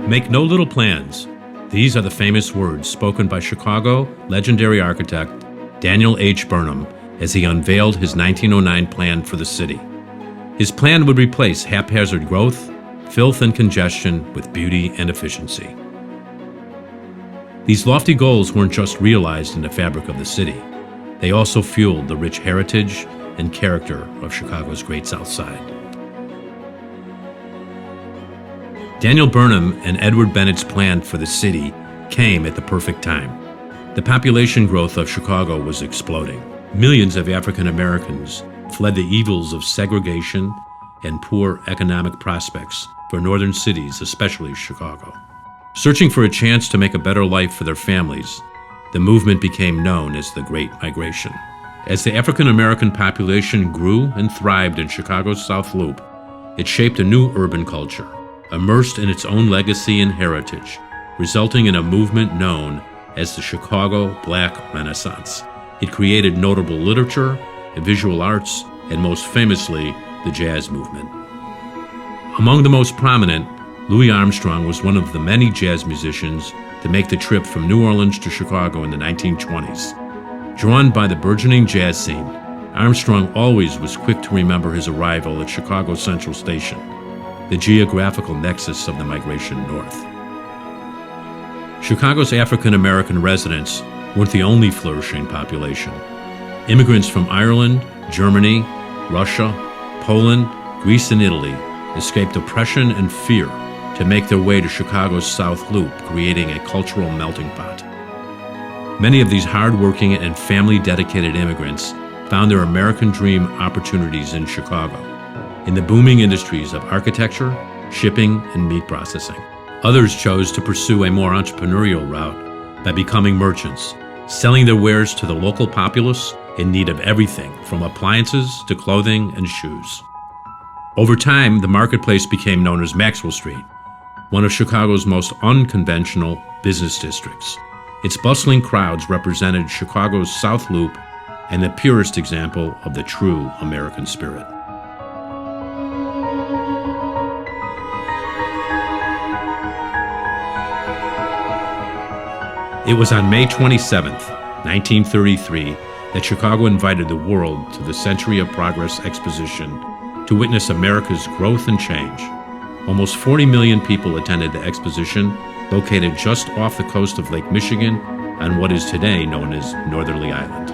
Make no little plans. These are the famous words spoken by Chicago legendary architect Daniel H. Burnham as he unveiled his 1909 plan for the city. His plan would replace haphazard growth, filth, and congestion with beauty and efficiency. These lofty goals weren't just realized in the fabric of the city. They also fueled the rich heritage and character of Chicago's Great South Side. Daniel Burnham and Edward Bennett's plan for the city came at the perfect time. The population growth of Chicago was exploding. Millions of African Americans fled the evils of segregation and poor economic prospects for northern cities, especially Chicago. Searching for a chance to make a better life for their families, the movement became known as the Great Migration. As the African American population grew and thrived in Chicago's South Loop, it shaped a new urban culture, immersed in its own legacy and heritage, resulting in a movement known as the Chicago Black Renaissance. It created notable literature, visual arts, and most famously, the jazz movement. Among the most prominent, Louis Armstrong was one of the many jazz musicians to make the trip from New Orleans to Chicago in the 1920s. Drawn by the burgeoning jazz scene, Armstrong always was quick to remember his arrival at Chicago Central Station, the geographical nexus of the migration north. Chicago's African American residents weren't the only flourishing population. Immigrants from Ireland, Germany, Russia, Poland, Greece, and Italy escaped oppression and fear to make their way to Chicago's South Loop, creating a cultural melting pot. Many of these hardworking and family-dedicated immigrants found their American dream opportunities in Chicago, in the booming industries of architecture, shipping, and meat processing. Others chose to pursue a more entrepreneurial route by becoming merchants, selling their wares to the local populace in need of everything from appliances to clothing and shoes. Over time, the marketplace became known as Maxwell Street, one of Chicago's most unconventional business districts. Its bustling crowds represented Chicago's South Loop and the purest example of the true American spirit. It was on May 27, 1933, that Chicago invited the world to the Century of Progress Exposition to witness America's growth and change. Almost 40 million people attended the exposition, located just off the coast of Lake Michigan on what is today known as Northerly Island.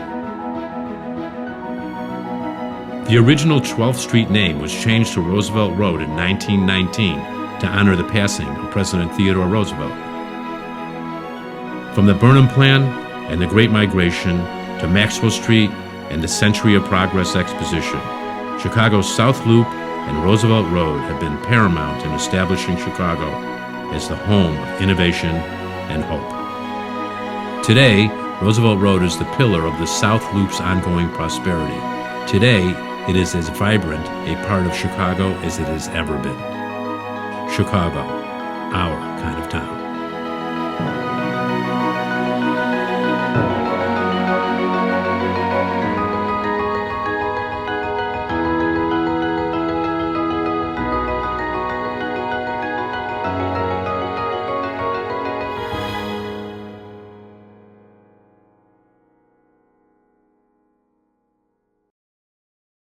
The original 12th Street name was changed to Roosevelt Road in 1919 to honor the passing of President Theodore Roosevelt. From the Burnham Plan and the Great Migration to Maxwell Street and the Century of Progress Exposition, Chicago's South Loop and Roosevelt Road have been paramount in establishing Chicago as the home of innovation and hope. Today, Roosevelt Road is the pillar of the South Loop's ongoing prosperity. Today, it is as vibrant a part of Chicago as it has ever been. Chicago, our kind of town.